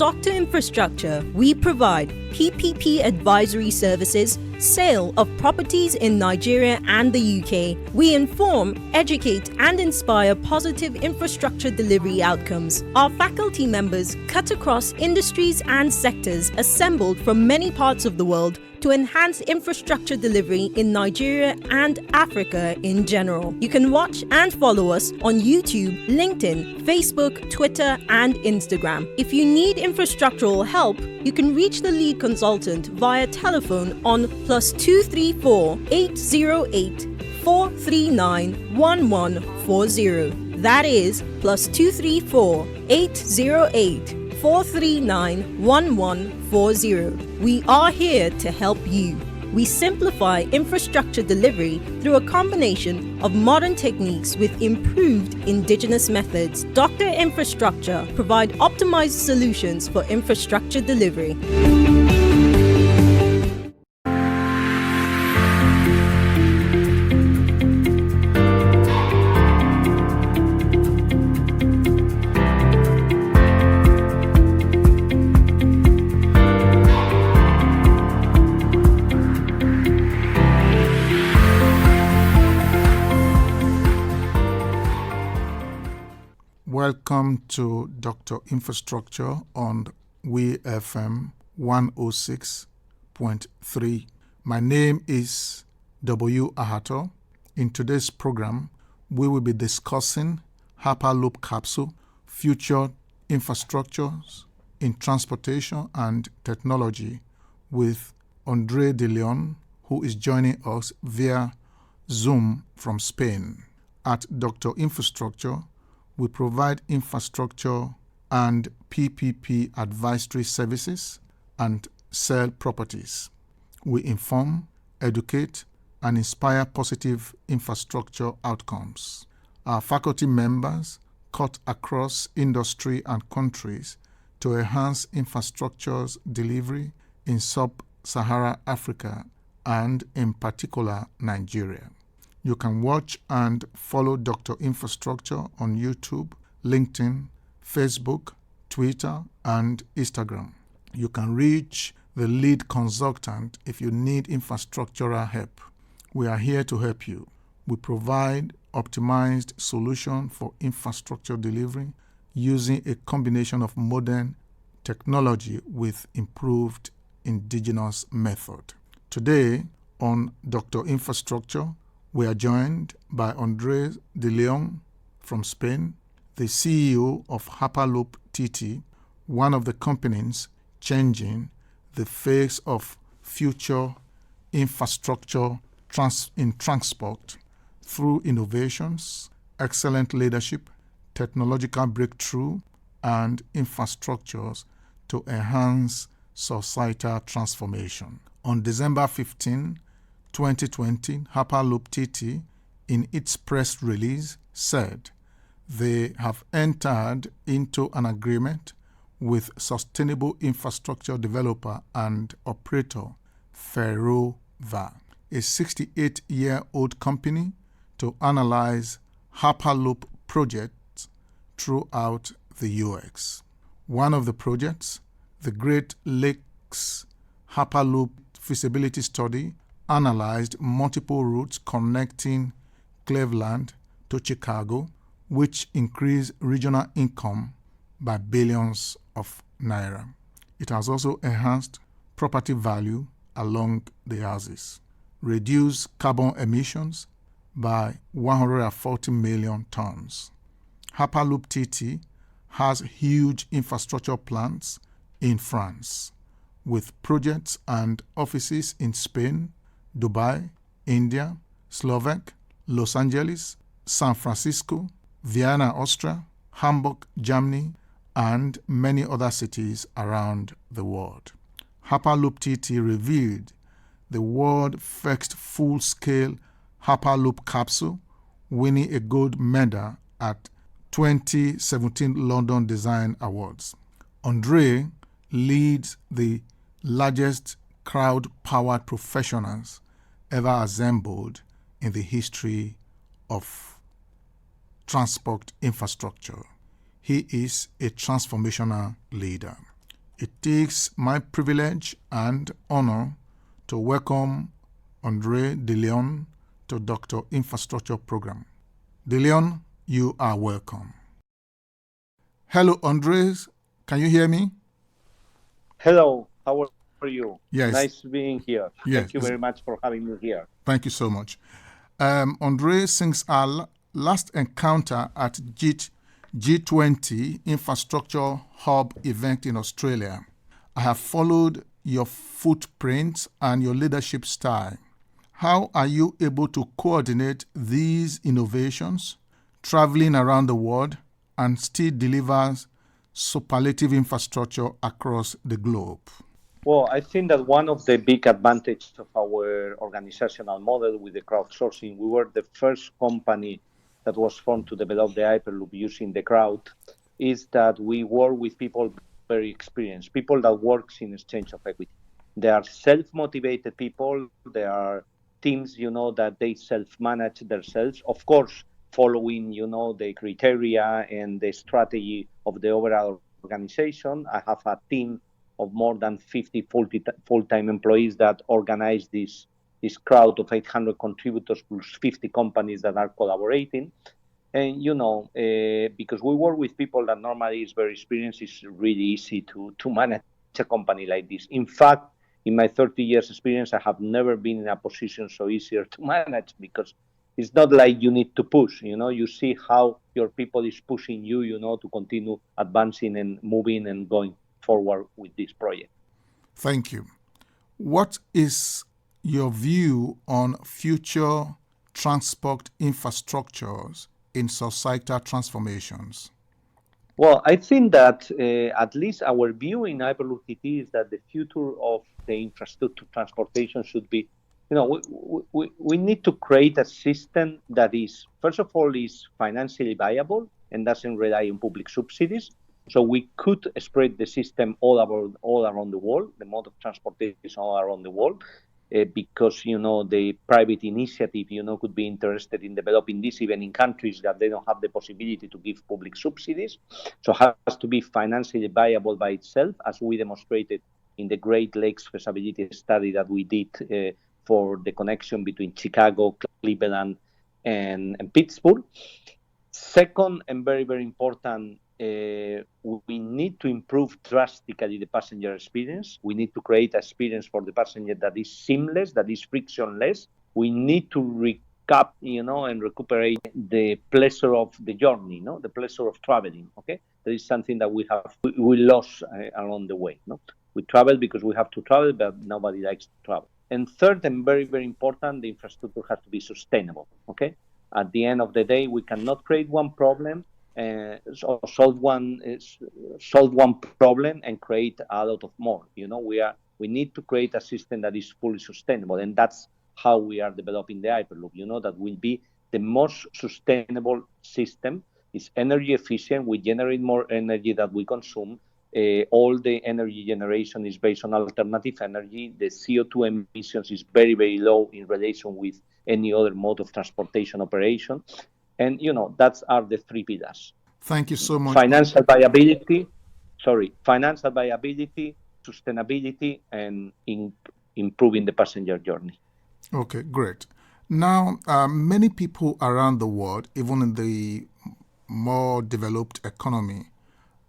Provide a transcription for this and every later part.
Dr. Infrastructure, we provide PPP advisory services, sale of properties in Nigeria and the UK. We inform, educate, and inspire positive infrastructure delivery outcomes. Our faculty members cut across industries and sectors assembled from many parts of the world to enhance infrastructure delivery in Nigeria and Africa in general. You can watch and follow us on YouTube, LinkedIn, Facebook, Twitter, and Instagram. If you need infrastructural help, you can reach the lead consultant via telephone on +234 808 439 1140. That is +234 808 439 1140. We are here to help you. We simplify infrastructure delivery through a combination of modern techniques with improved indigenous methods. Dr. Infrastructure provide optimized solutions for infrastructure delivery. Welcome to Dr. Infrastructure on We FM 106.3. My name is W. Ahato. In today's program, we will be discussing Hyperloop capsule, future infrastructures in transportation and technology with Andre De Leon, who is joining us via Zoom from Spain. At Dr. Infrastructure, we provide infrastructure and PPP advisory services and sell properties. We inform, educate, and inspire positive infrastructure outcomes. Our faculty members cut across industry and countries to enhance infrastructure's delivery in sub-Saharan Africa and in particular Nigeria. You can watch and follow Dr. Infrastructure on YouTube, LinkedIn, Facebook, Twitter, and Instagram. You can reach the lead consultant if you need infrastructural help. We are here to help you. We provide optimized solution for infrastructure delivery using a combination of modern technology with improved indigenous method. Today on Dr. Infrastructure, we are joined by Andre De Leon from Spain, the CEO of HyperloopTT, one of the companies changing the face of future infrastructure in transport through innovations, excellent leadership, technological breakthrough, and infrastructures to enhance societal transformation. On December 15, 2020, HyperloopTT, in its press release, said they have entered into an agreement with sustainable infrastructure developer and operator Ferrovial, a 68-year-old company, to analyze Hyperloop projects throughout the UX. One of the projects, the Great Lakes Hyperloop Feasibility Study, analyzed multiple routes connecting Cleveland to Chicago, which increased regional income by billions of naira. It has also enhanced property value along the houses, reduced carbon emissions by 140 million tons. HyperloopTT has huge infrastructure plans in France, with projects and offices in Spain, Dubai, India, Slovak, Los Angeles, San Francisco, Vienna, Austria, Hamburg, Germany, and many other cities around the world. HyperloopTT revealed the world's first full-scale Hyperloop capsule, winning a gold medal at 2017 London Design Awards. Andre leads the largest crowd-powered professionals ever assembled in the history of transport infrastructure. He is a transformational leader. It takes my privilege and honor to welcome Andre De Leon to Dr. Infrastructure Program. De Leon, you are welcome. Hello, Andres. Can you hear me? Hello, how are you? Yes. Nice being here. Yes. Thank you very much for having me here. Thank you so much. Andre, since our last encounter at G20 Infrastructure Hub event in Australia, I have followed your footprints and your leadership style. How are you able to coordinate these innovations, traveling around the world, and still deliver superlative infrastructure across the globe? Well, I think that one of the big advantages of our organizational model with the crowdsourcing, we were the first company that was formed to develop the Hyperloop using the crowd, is that we work with people very experienced, people that works in exchange of equity. They are self-motivated people. They are teams, that they self-manage themselves. Of course, following, the criteria and the strategy of the overall organization. I have a team of more than 50 full-time employees that organize this crowd of 800 contributors plus 50 companies that are collaborating. And, because we work with people that normally is very experienced, it's really easy to manage a company like this. In fact, in my 30 years experience, I have never been in a position so easier to manage, because it's not like you need to push, you see how your people is pushing you, to continue advancing and moving and going forward with this project. Thank you. What is your view on future transport infrastructures in societal transformations? Well, I think that at least our view in HyperloopTT is that the future of the infrastructure transportation should be, we need to create a system that is, first of all, is financially viable and doesn't rely on public subsidies. So we could spread the system all around the world, the mode of transportation all around the world, because, the private initiative, could be interested in developing this even in countries that they don't have the possibility to give public subsidies. So it has to be financially viable by itself, as we demonstrated in the Great Lakes feasibility study that we did for the connection between Chicago, Cleveland, and Pittsburgh. Second, and very, very important, we need to improve drastically the passenger experience. We need to create an experience for the passenger that is seamless, that is frictionless. We need to recap, and recuperate the pleasure of the journey, the pleasure of traveling. Okay, that is something that we lost along the way. We travel because we have to travel, but nobody likes to travel. And third, and very, very important, the infrastructure has to be sustainable. Okay, at the end of the day, we cannot create one problem. Solve one problem and create a lot of more. We need to create a system that is fully sustainable, and that's how we are developing the Hyperloop. That will be the most sustainable system. It's energy efficient. We generate more energy that we consume. All the energy generation is based on alternative energy. The CO2 emissions is very, very low in relation with any other mode of transportation operation. And, that are the three pillars. Thank you so much. Financial viability, sustainability, and improving the passenger journey. Okay, great. Now, many people around the world, even in the more developed economy,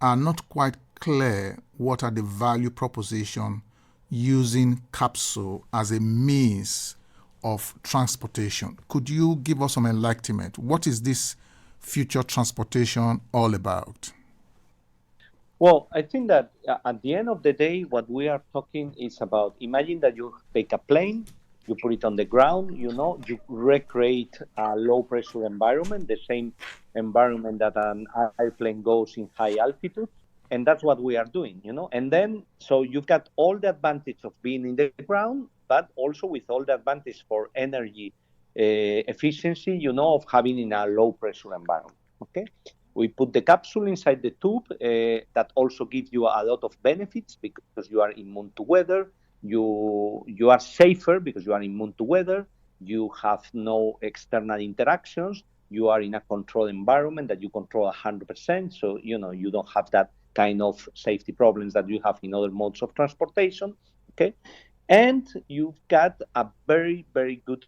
are not quite clear what are the value proposition using capsule as a means of transportation. Could you give us some enlightenment? What is this future transportation all about? Well, I think that at the end of the day, what we are talking is about, imagine that you take a plane, you put it on the ground, you recreate a low pressure environment, the same environment that an airplane goes in high altitude. And that's what we are doing, And then, so you've got all the advantage of being in the ground, but also with all the advantage for energy efficiency, of having in a low pressure environment. Okay, we put the capsule inside the tube. That also gives you a lot of benefits because you are immune to weather. You are safer because you are immune to weather. You have no external interactions. You are in a controlled environment that you control 100%. So you don't have that kind of safety problems that you have in other modes of transportation. Okay, and you've got a very, very good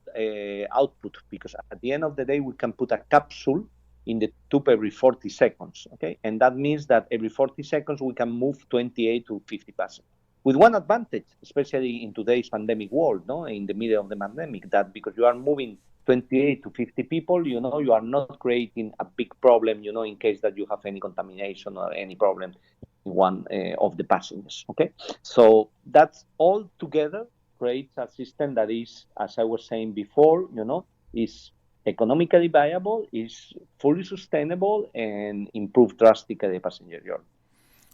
output, because at the end of the day, we can put a capsule in the tube every 40 seconds. Okay, and that means that every 40 seconds we can move 28 to 50 passengers. With one advantage, especially in today's pandemic world, no, in the middle of the pandemic, that because you are moving 28 to 50 people, you know, you are not creating a big problem, you know, in case that you have any contamination or any problem in one of the passengers. Okay, so that's all together creates a system that is, as I was saying before, you know, is economically viable, is fully sustainable, and improve drastically the passenger journey.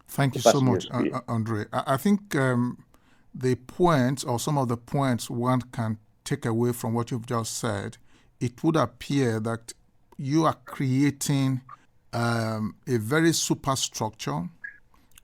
Thank you so much, Andre. I think the points, or some of the points one can take away from what you've just said, it would appear that you are creating a very superstructure,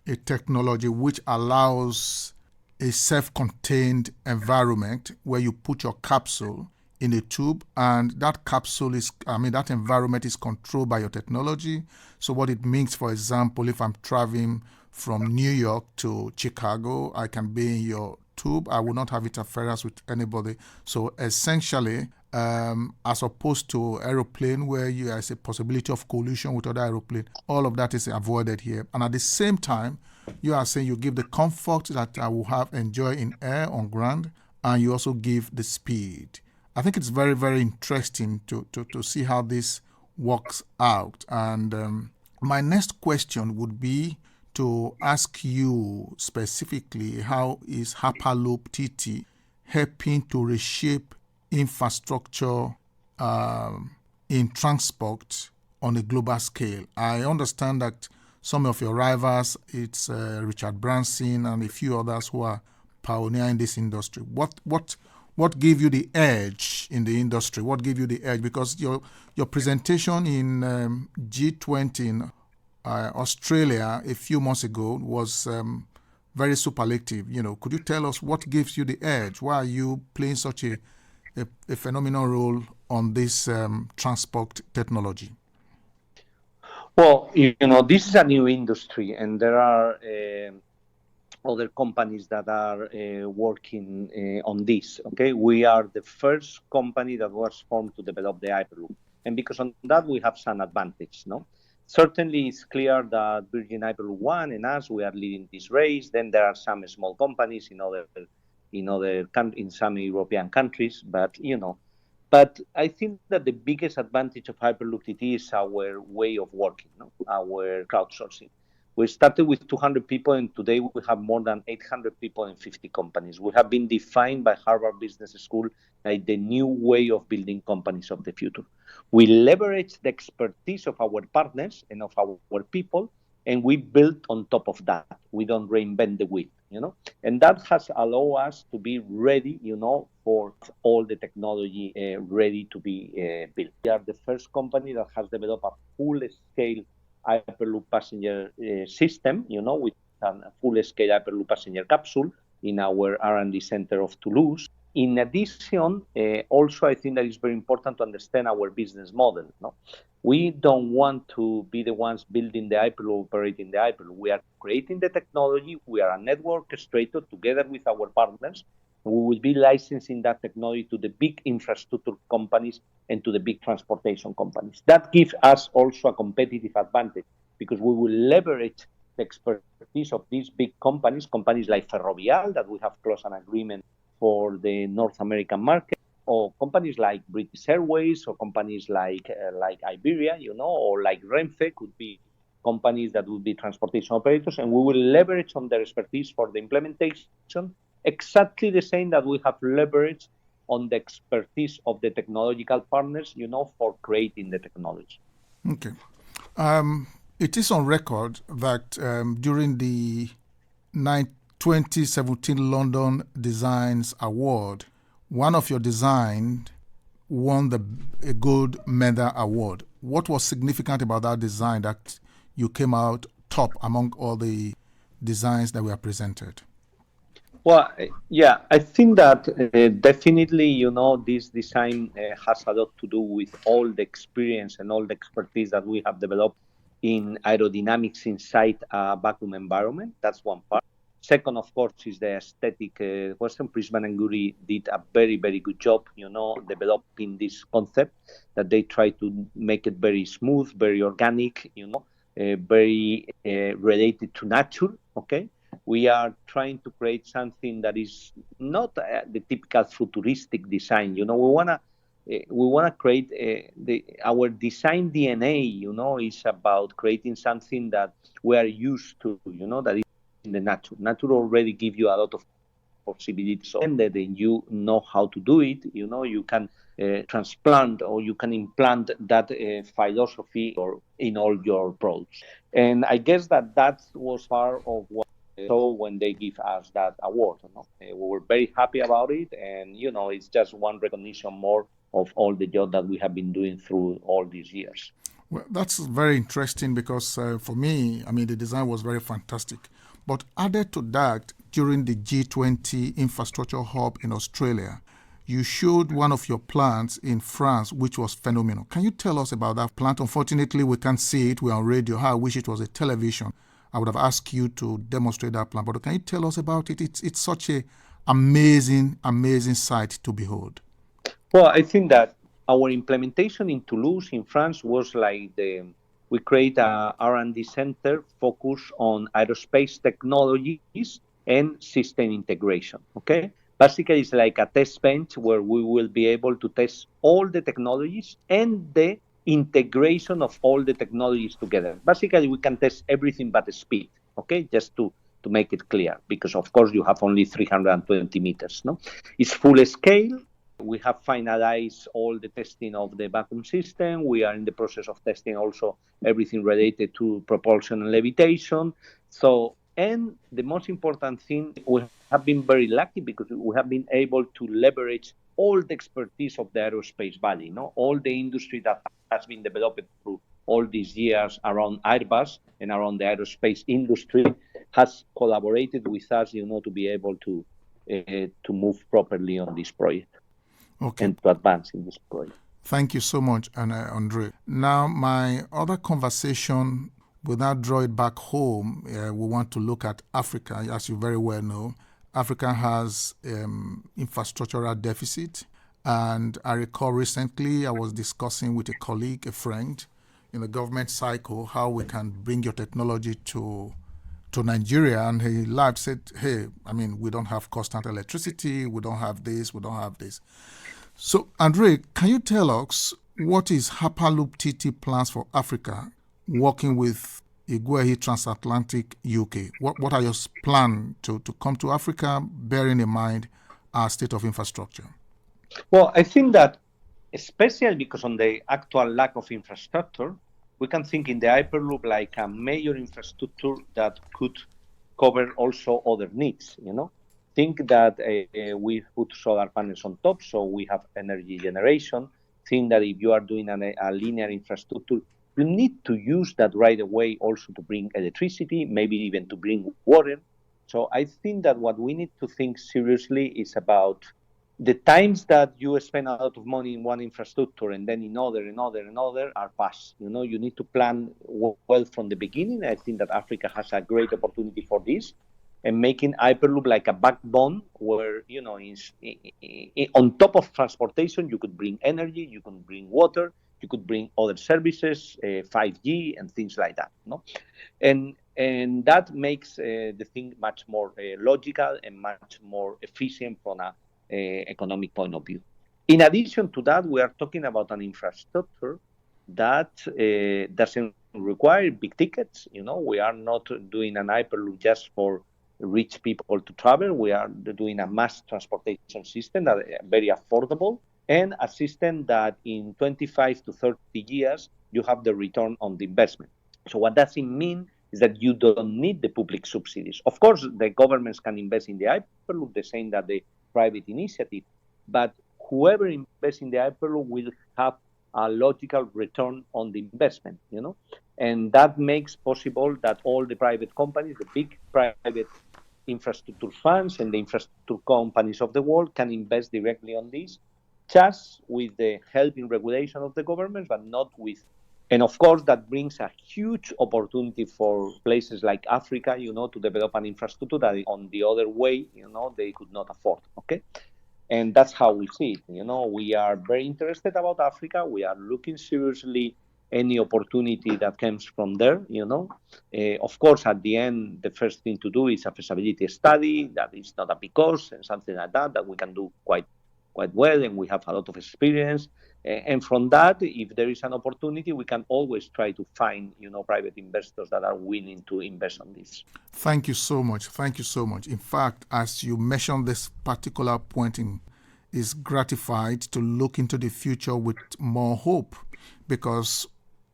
a technology which allows a self-contained environment where you put your capsule in a tube, and that capsule is, that environment is controlled by your technology. So what it means, for example, if I'm traveling from New York to Chicago, I can be in your tube. I will not have interference with anybody. So essentially, as opposed to aeroplane where there is a possibility of collision with other aeroplane, all of that is avoided here. And at the same time, you are saying you give the comfort that I will have enjoy in air, on ground, and you also give the speed. I think it's very, very interesting to see how this works out. And my next question would be to ask you specifically, how is HyperloopTT helping to reshape infrastructure in transport on a global scale? I understand that some of your rivals, it's Richard Branson and a few others who are pioneering this industry. What gave you the edge in the industry? What gave you the edge? Because your presentation in G20 in Australia a few months ago was very superlative. You know, could you tell us what gives you the edge? Why are you playing such a phenomenal role on this transport technology? Well, you know, this is a new industry, and there are other companies that are working on this. Okay, we are the first company that was formed to develop the Hyperloop, and because of that we have some advantage. No, certainly it's clear that Virgin Hyperloop One and us, we are leading this race. Then there are some small companies in some European countries, but you know. But I think that the biggest advantage of HyperloopTT is our way of working, no? Our crowdsourcing. We started with 200 people, and today we have more than 800 people in 50 companies. We have been defined by Harvard Business School as the new way of building companies of the future. We leverage the expertise of our partners and of our people, and we build on top of that. We don't reinvent the wheel, you know, and that has allowed us to be ready, you know, for all the technology ready to be built. We are the first company that has developed a full-scale Hyperloop passenger system, you know, with a full-scale Hyperloop passenger capsule in our R&D center of Toulouse. In addition, also I think that it's very important to understand our business model. No, we don't want to be the ones building the Hyperloop, operating the Hyperloop. We are creating the technology. We are a network orchestrator together with our partners. And we will be licensing that technology to the big infrastructure companies and to the big transportation companies. That gives us also a competitive advantage, because we will leverage the expertise of these big companies like Ferrovial, that we have closed an agreement for the North American market, or companies like British Airways, or companies like Iberia, you know, or like Renfe, could be companies that would be transportation operators, and we will leverage on their expertise for the implementation, exactly the same that we have leveraged on the expertise of the technological partners, you know, for creating the technology. Okay. It is on record that during the 2017 London Designs Award, one of your designs won a gold medal award. What was significant about that design that you came out top among all the designs that were presented? Well, yeah, I think that definitely, you know, this design has a lot to do with all the experience and all the expertise that we have developed in aerodynamics inside a vacuum environment. That's one part. Second, of course, is the aesthetic question. Prisman and Guri did a very, very good job, developing this concept that they try to make it very smooth, very organic, very related to nature. Okay, we are trying to create something that is not the typical futuristic design. We wanna create our design DNA. Is about creating something that we are used to. That is in the nature. Nature already give you a lot of possibilities, and then you know how to do it. You can transplant or you can implant that philosophy or in all your products. And I guess that was part of what so when they give us that award. We were very happy about it, and it's just one recognition more of all the job that we have been doing through all these years. Well, that's very interesting because for me, the design was very fantastic. But added to that, during the G20 Infrastructure Hub in Australia, you showed one of your plants in France, which was phenomenal. Can you tell us about that plant? Unfortunately, we can't see it. We're on radio. How I wish it was a television. I would have asked you to demonstrate that plant. But can you tell us about it? It's such an amazing, amazing sight to behold. Well, I think that our implementation in Toulouse, in France, was like we create a R&D center focused on aerospace technologies and system integration. Okay, basically it's like a test bench where we will be able to test all the technologies and the integration of all the technologies together. Basically, we can test everything but the speed. Okay, just to make it clear, because of course you have only 320 meters. No, it's full scale. We have finalized all the testing of the vacuum system. We are in the process of testing also everything related to propulsion and levitation. And the most important thing, we have been very lucky because we have been able to leverage all the expertise of the aerospace valley, all the industry that has been developed through all these years around Airbus and around the aerospace industry has collaborated with us, to be able to move properly on this project. Okay. And to advance in this project. Thank you so much, Andre. Now, my other conversation, without draw it back home, we want to look at Africa. As you very well know, Africa has infrastructural deficit. And I recall recently I was discussing with a colleague, a friend, in the government cycle, how we can bring your technology to Nigeria. And he laughed, said, hey, we don't have constant electricity. We don't have this. We don't have this. So, Andre, can you tell us what is HyperloopTT plans for Africa, working with Iguahi Transatlantic UK? What are your plans to come to Africa, bearing in mind our state of infrastructure? Well, I think that especially because on the actual lack of infrastructure, we can think in the Hyperloop like a major infrastructure that could cover also other needs, Think that we put solar panels on top, so we have energy generation. Think that if you are doing a linear infrastructure, you need to use that right away also to bring electricity, maybe even to bring water. So I think that what we need to think seriously is about the times that you spend a lot of money in one infrastructure and then in another are past. You need to plan well from the beginning. I think that Africa has a great opportunity for this. And making Hyperloop like a backbone where, on top of transportation, you could bring energy, you can bring water, you could bring other services, 5G and things like that. And that makes the thing much more logical and much more efficient from an economic point of view. In addition to that, we are talking about an infrastructure that doesn't require big tickets. We are not doing an Hyperloop just for rich people to travel. We are doing a mass transportation system that is very affordable and a system that in 25 to 30 years, you have the return on the investment. So what does it mean is that you don't need the public subsidies. Of course, the governments can invest in the Hyperloop, the same that the private initiative, but whoever invests in the Hyperloop will have a logical return on the investment, and that makes possible that all the private companies, the big private infrastructure funds and the infrastructure companies of the world can invest directly on this, just with the help in regulation of the government, but not with And of course, that brings a huge opportunity for places like Africa, to develop an infrastructure that on the other way, they could not afford. Okay. And that's how we see it. We are very interested about Africa. We are looking seriously any opportunity that comes from there. Of course, at the end, the first thing to do is a feasibility study that is not a big cost and something like that we can do quite well, and we have a lot of experience. And from that, if there is an opportunity, we can always try to find, private investors that are willing to invest on this. Thank you so much. Thank you so much. In fact, as you mentioned this particular point, is gratified to look into the future with more hope, because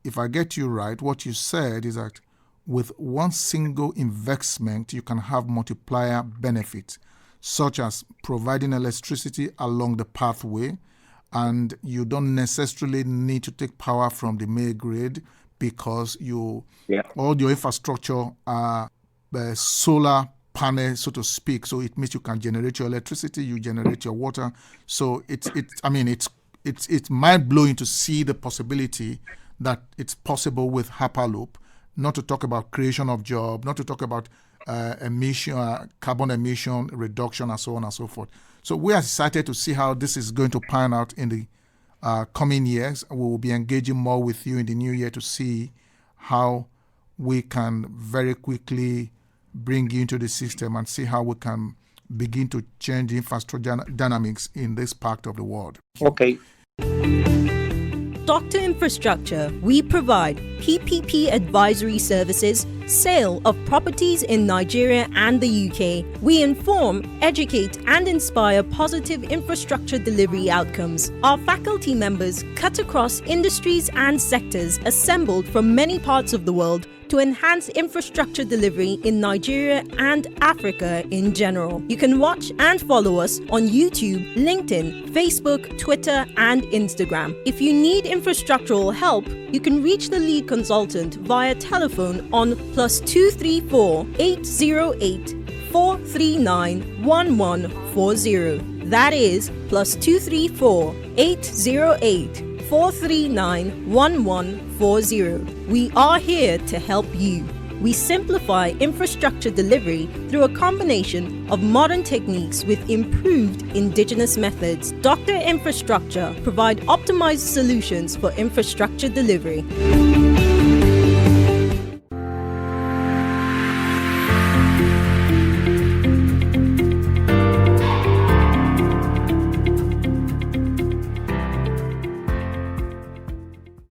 if I get you right, what you said is that with one single investment, you can have multiplier benefits, such as providing electricity along the pathway, and you don't necessarily need to take power from the main grid because all your infrastructure are solar panels, so to speak. So it means you can generate your electricity, you generate your water. So it's mind-blowing to see the possibility that it's possible with Hyperloop, not to talk about creation of jobs, not to talk about carbon emission reduction, and so on and so forth. So we are excited to see how this is going to pan out in the coming years. We will be engaging more with you in the new year to see how we can very quickly bring you into the system and see how we can begin to change the infrastructure dynamics in this part of the world. Okay. Dr. Infrastructure, we provide PPP advisory services, sale of properties in Nigeria and the UK. We inform, educate, and inspire positive infrastructure delivery outcomes. Our faculty members cut across industries and sectors assembled from many parts of the world to enhance infrastructure delivery in Nigeria and Africa in general. You can watch and follow us on YouTube, LinkedIn, Facebook, Twitter, and Instagram. If you need infrastructural help, you can reach the lead consultant via telephone on +234 808 439 1140. That is +234 808 439 1140. We are here to help you. We simplify infrastructure delivery through a combination of modern techniques with improved indigenous methods. Dr. Infrastructure provide optimized solutions for infrastructure delivery.